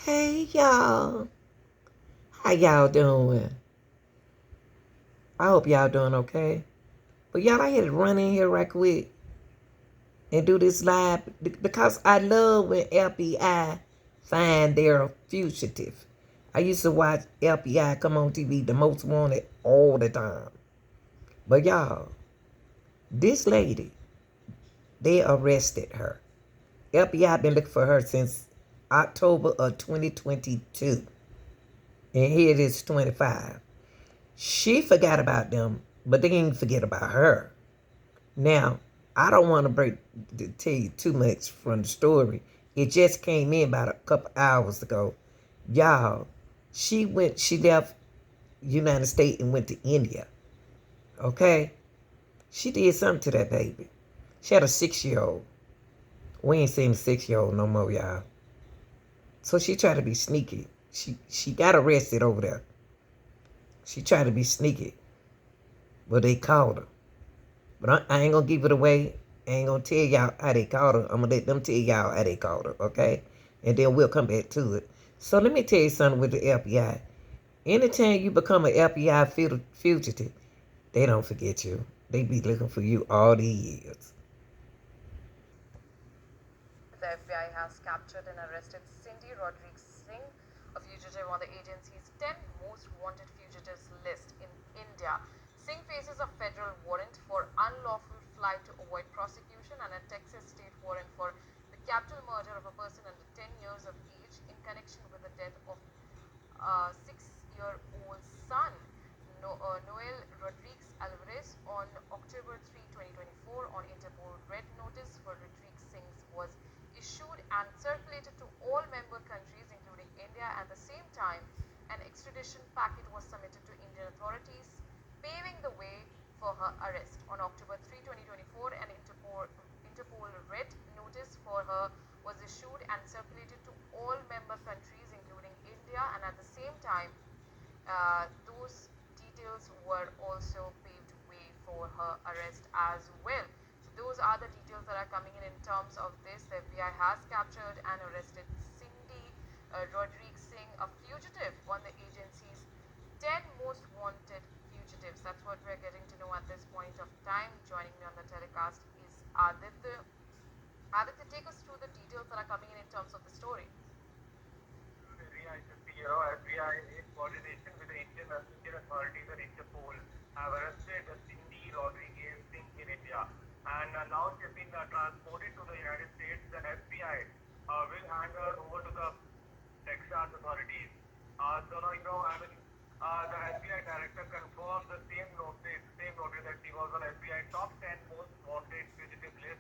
Hey y'all, how y'all doing? I hope y'all doing okay. But y'all, I had to run in here right quick and do this live because I love when FBI find their fugitive. I used to watch FBI come on TV, the most wanted, all the time. But y'all, this lady, they arrested her. FBI been looking for her since October of 2022. And here it is 25. She forgot about them, but they didn't forget about her. Now, I don't want to tell you too much from the story. It just came in about a couple hours ago. Y'all, she left United States and went to India. Okay? She did something to that baby. She had a 6-year-old. We ain't seen a 6-year-old no more, y'all. So she tried to be sneaky. She got arrested over there. She tried to be sneaky. But they caught her. But I ain't gonna give it away. I ain't gonna tell y'all how they caught her. I'm gonna let them tell y'all how they caught her, okay? And then we'll come back to it. So let me tell you something with the FBI. Anytime you become an FBI fugitive, they don't forget you. They be looking for you all these years. The FBI has captured and arrested Cindy Rodriguez Singh, a fugitive on the agency's 10 most wanted fugitives list in India. Singh faces a federal warrant for unlawful flight to avoid prosecution and a Texas state warrant for the capital murder of a person under 10 years of age in connection with the death of a 6-year-old son, Noel Rodriguez Alvarez, on October 3, 2024. On Interpol red notice for Rodriguez Singh was issued and circulated to all member countries, including India. At the same time, an extradition packet was submitted to Indian authorities, paving the way for her arrest. On October 3, 2024, an Interpol red notice for her was issued and circulated to all member countries, including India, and at the same time, those details were also paved way for her arrest as well. So those are the details that are coming in terms of this. The FBI has captured and arrested Cindy Rodriguez Singh, a fugitive on the agency's 10 most wanted fugitives. That's what we're getting to know at this point of time. Joining me on the telecast is Aditya. Aditya, take us through the details that are coming in terms of the story. FBI, in coordination with the Indian authorities and Interpol, have arrested Cindy Rodriguez Singh in India. And now she has been transported to the United States. The FBI will hand her over to the Texas authorities. So now, the FBI director confirmed the same notice that she was on FBI top 10 most wanted fugitive list.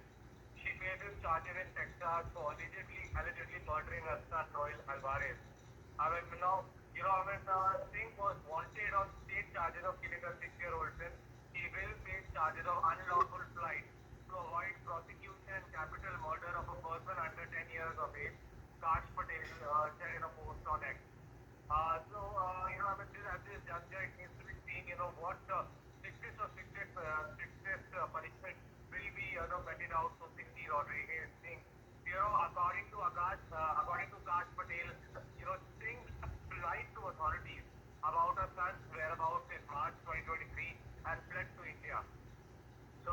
She faces charges in Texas for allegedly murdering her son, Noel Alvarez. Singh was wanted on state charges of killing a 6-year-old son. He will face charges of unlawful flight to avoid prosecution and capital murder of a person under 10 years of age, Kash Patel said in a post on X. At this juncture, it needs to be seen, what strictest punishment will be, meted out to Cindy Rodriguez Singh. According to Kash Patel, Singh lied to authorities about her son's whereabouts in March 2023 and fled to India. So,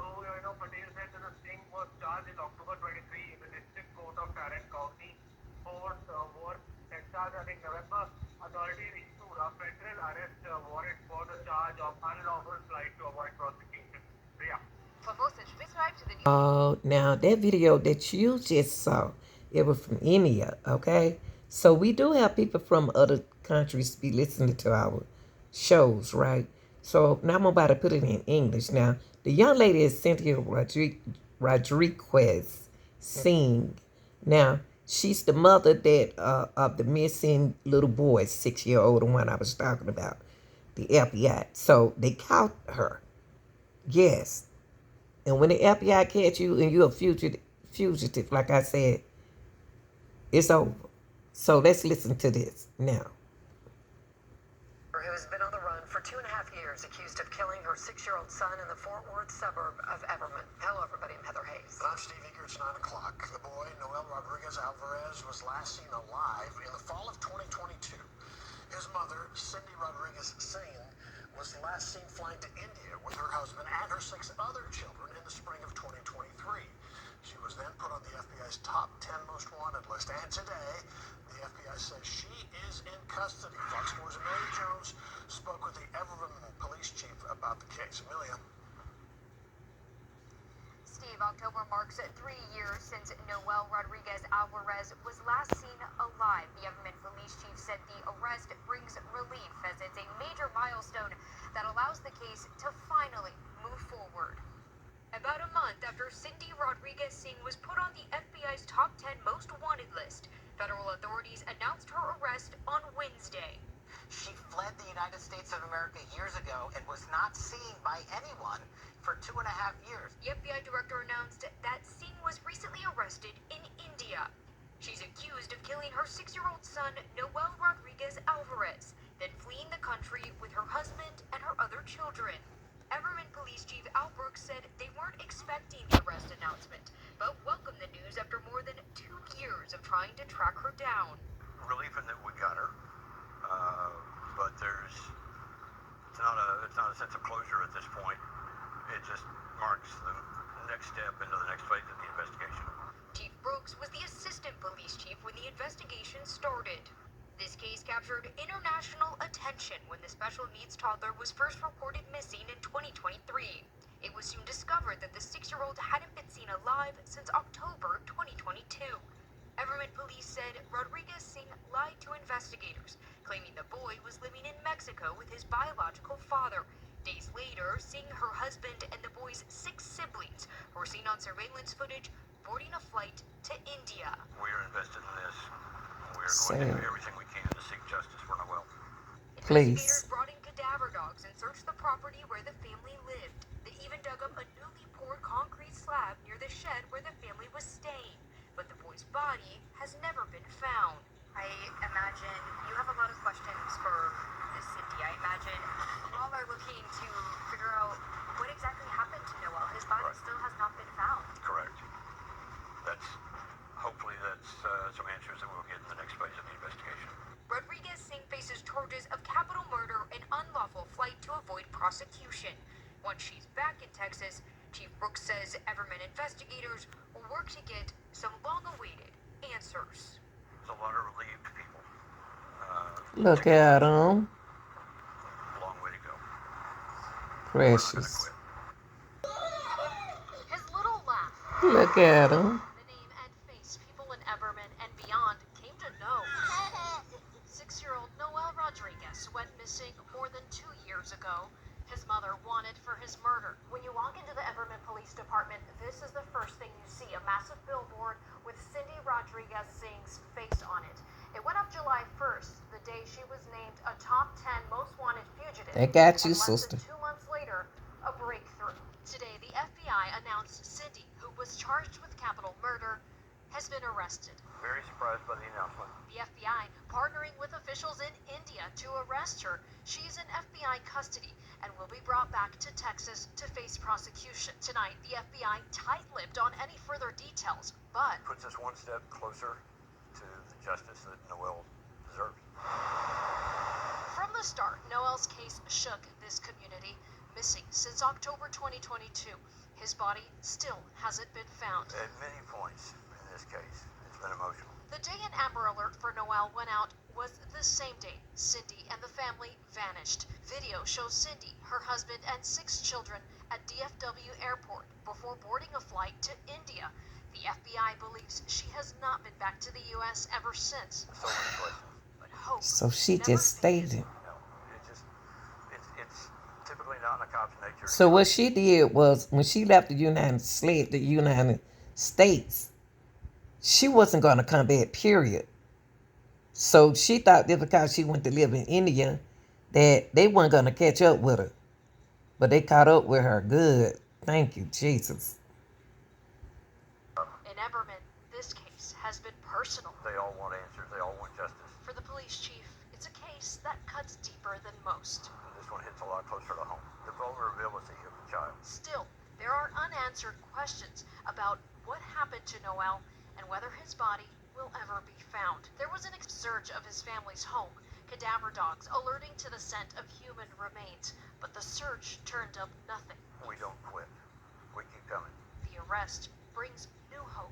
Patel said that the Singh was charged in October 23 in the District Court of Tarrant County, Fort Worth, Texas, and in November, authorities issued a federal arrest warrant for the charge of unlawful flight to avoid prosecution. Priya. For more such, subscribe to the news. Oh, now that video that you just saw, it was from India, okay? So we do have people from other countries be listening to our shows, right? So now I'm about to put it in English. Now, the young lady is Cynthia Rodriguez Singh. Now, she's the mother of the missing little boy, 6-year-old, the one I was talking about, the FBI. So they caught her. Yes. And when the FBI catch you and you're a fugitive, like I said, it's over. So let's listen to this now. Who has been on the run for 2.5 years. investigators accused of killing her 6-year-old son in the Fort Worth suburb of Everman. Hello, everybody. I'm Heather Hayes. And I'm Steve Eager. It's 9 o'clock. The boy, Noel Rodriguez Alvarez, was last seen alive in the fall of 2022. His mother, Cindy Rodriguez Singh, was last seen flying to India with her husband and her 6 other children in the spring of 2023. She was then put on the FBI's top 10 most wanted list. And today, the FBI says she is in custody. Fox 4's Amelia Jones spoke with the Everman police chief about the case. Amelia. Steve, October marks 3 years since Noel Rodriguez Alvarez was last seen alive. The Everman police chief said the arrest brings relief as it's a major milestone that allows the case to finally move forward. About a month after Cindy Rodriguez Singh was put on the FBI's top 10 most wanted list, federal authorities announced her arrest on Wednesday. She fled the United States of America years ago and was not seen by anyone for 2.5 years. The FBI director announced that Singh was recently arrested in India. She's accused of killing her 6-year-old son, Noel Rodriguez Alvarez, then fleeing the country with her husband and her other children. Everman Police Chief Al Brooks said they weren't expecting the arrest announcement, but welcomed the news after more than 2 years of trying to track her down. Relief in that we got her, but it's not a sense of closure at this point. It just marks the next step into the next phase of the investigation. Chief Brooks was the assistant police chief when the investigation started. This case captured international attention when the special needs toddler was first reported missing in 2023. It was soon discovered that the 6-year-old hadn't been seen alive since October 2022. Everman police said Rodriguez Singh lied to investigators, claiming the boy was living in Mexico with his biological father. Days later, Singh, her husband, and the boy's 6 siblings were seen on surveillance footage boarding a flight to India. We're invested in this. We're going to do everything we can to seek justice for Noel. Investigators brought in cadaver dogs and searched the property where the family lived. They even dug up a newly poured concrete slab near the shed where the family was staying. But the boy's body has never been found. I imagine you have a lot of questions for Miss Cindy. I imagine you all are looking to figure out what exactly happened to Noel. His body still has not been found. Correct. Hopefully that's some answers that we'll get in the next phase of the investigation. Rodriguez Singh faces charges of capital murder and unlawful flight to avoid prosecution. Once she's back in Texas, Chief Brooks says Everman investigators will work to get some long-awaited answers. There's a lot of relieved people. Look at them. Long way to go. Precious. His little laugh. Look at them. The name and face people in Everman and beyond came to know. 6-year-old Noel Rodriguez went missing more than 2 years ago. His mother wanted for his murder. When you walk into the Everman Police Department, this is the first thing you see, a massive billboard with Cindy Rodriguez Singh's face on it. It went up July 1st, the day she was named a top 10 most wanted fugitive. They got you, And less sister. than 2 months later, a breakthrough. Today, the FBI announced Cindy, who was charged with capital murder, has been arrested. Very surprised by the announcement. The FBI partnering with officials in India to arrest her. She's in FBI custody and will be brought back to Texas to face prosecution. Tonight, the FBI tight-lipped on any further details, but Puts us one step closer to the justice that Noel deserves. from the start, Noel's case shook this community. Missing since October 2022, his body still hasn't been found. At many points in this case, it's been emotional. The day an Amber Alert for Noel went out was the same day Cindy and the family vanished. Video shows Cindy, her husband, and 6 children at DFW Airport before boarding a flight to India. The FBI believes she has not been back to the U.S. ever since. So many questions. But hope So she never just fades. stayed. It's typically not in a cop's nature. So what she did was when she left the United States, she wasn't going to come back, period. So she thought that because she went to live in India, that they weren't going to catch up with her. But they caught up with her good. Thank you, Jesus. In Everman, this case has been personal. They all want answers. They all want justice. For the police chief, it's it's a case that cuts deeper than most. This one hits a lot closer to home. The vulnerability of the child. Still, there are unanswered questions about what happened to Noel and whether his body will ever be found. There was an search of his family's home, cadaver dogs alerting to the scent of human remains, but the search turned up nothing. We don't quit. We keep coming. The arrest brings new hope.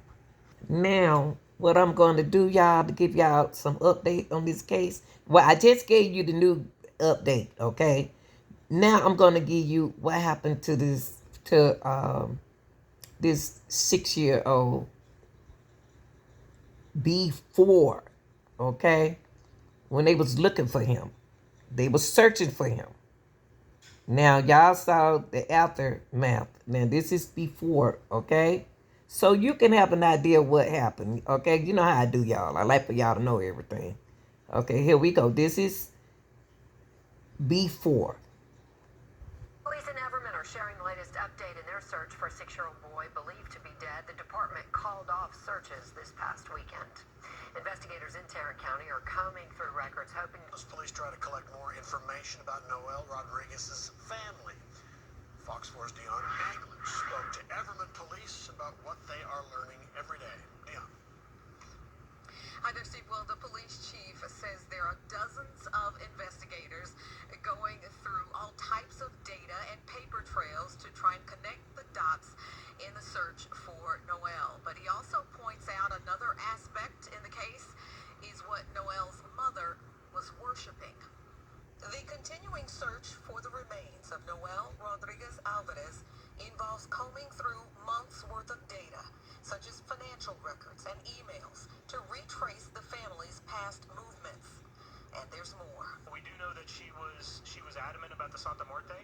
Now, what I'm going to do, y'all, to give y'all some update on this case. Well, I just gave you the new update, okay? Now I'm going to give you what happened to this 6-year-old before, okay? When they was looking for him. They was searching for him. Now, y'all saw the aftermath. Now, this is before, okay? So you can have an idea what happened, okay? You know how I do, y'all. I like for y'all to know everything. Okay, here we go. This is before. Police in Everman are sharing the latest update in their search for a 6-year-old boy believed to be dead. The department called off searches this past weekend. Investigators in Tarrant County are combing through records, hoping Police try to collect more information about Noel Rodriguez's family. Fox 4's Dion English spoke to Everman police about what they are learning every day. Dion. Hi there, Steve. Well, the police chief says there are dozens of investigators going through all types of data and paper trails to try and connect the dots in the search for Noel. But he also points out another aspect in the case is what Noel's mother was worshiping. The continuing search for the remains of Noel Rodriguez Alvarez involves combing through months' worth of data, such as financial records and emails, to retrace the family's past movements. And there's more. We do know that she was adamant about the Santa Muerte,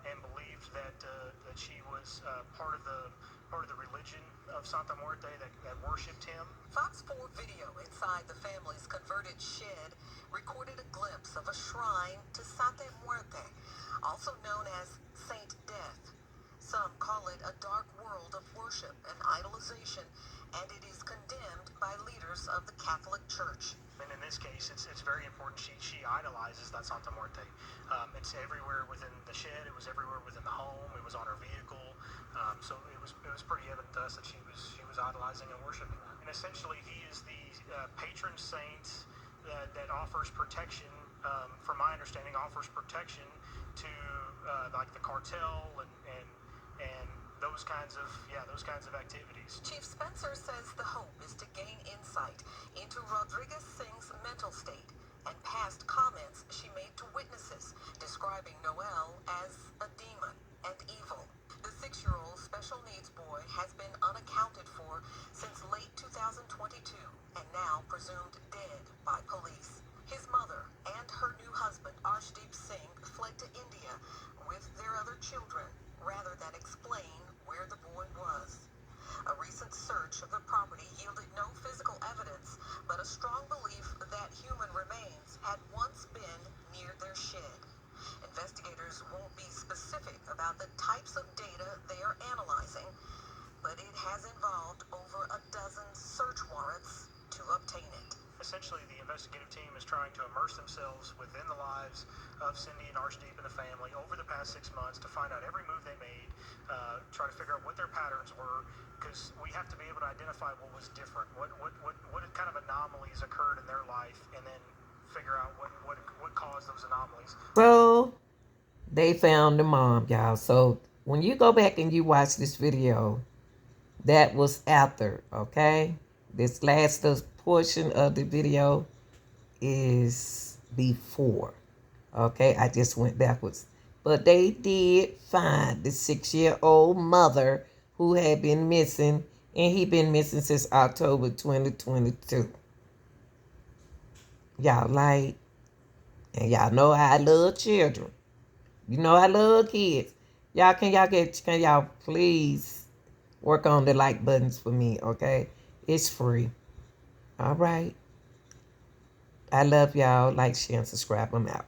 and believed that she was part of the religion of Santa Muerte that worshipped him. Fox 4 video inside the family's converted shed recorded a glimpse of a shrine to Santa Muerte, also known as Saint Death. Some call it a dark world of worship and idolization, and it is condemned by leaders of the Catholic Church. And in this case, it's very important. She idolizes that Santa Muerte. It's everywhere within the shed. It was everywhere within the home. It was on her vehicle. So it was pretty evident to us that she was idolizing and worshiping her. And essentially, he is the patron saint that offers protection. From my understanding, offers protection to like the cartel and those kinds of activities. Chief Spencer says the hope is to gain insight into Rodriguez Singh's mental state and past comments she made to witnesses, describing Noel as a demon and evil. The 6-year-old special needs boy has been unaccounted for since late 2022 and now presumed dead by police. His mother and her new husband, Arshdeep Singh, fled to India with their other children rather than explain where the boy was. A recent search of the property yielded no physical evidence, but a strong belief that human remains had once been near their shed. Investigators won't be specific about the types of data they are analyzing, but it has involved over a dozen search warrants to obtain it. Essentially, the investigative team is trying to immerse themselves within the lives of Cindy and Arshdeep and the family over the past 6 months to find out every move they made, try to figure out what their patterns were, because we have to be able to identify what was different, what kind of anomalies occurred in their life, and then figure out what caused those anomalies. So they found the mom, y'all. So when you go back and you watch this video, that was after, okay? This last portion of the video is before, okay? I just went backwards. But they did find the 6-year-old mother who had been missing, and he been missing since October 2022. Y'all like, and y'all know I love children. You know I love kids. Can y'all please work on the like buttons for me, okay? It's free. All right. I love y'all. Like, share, and subscribe. I'm out.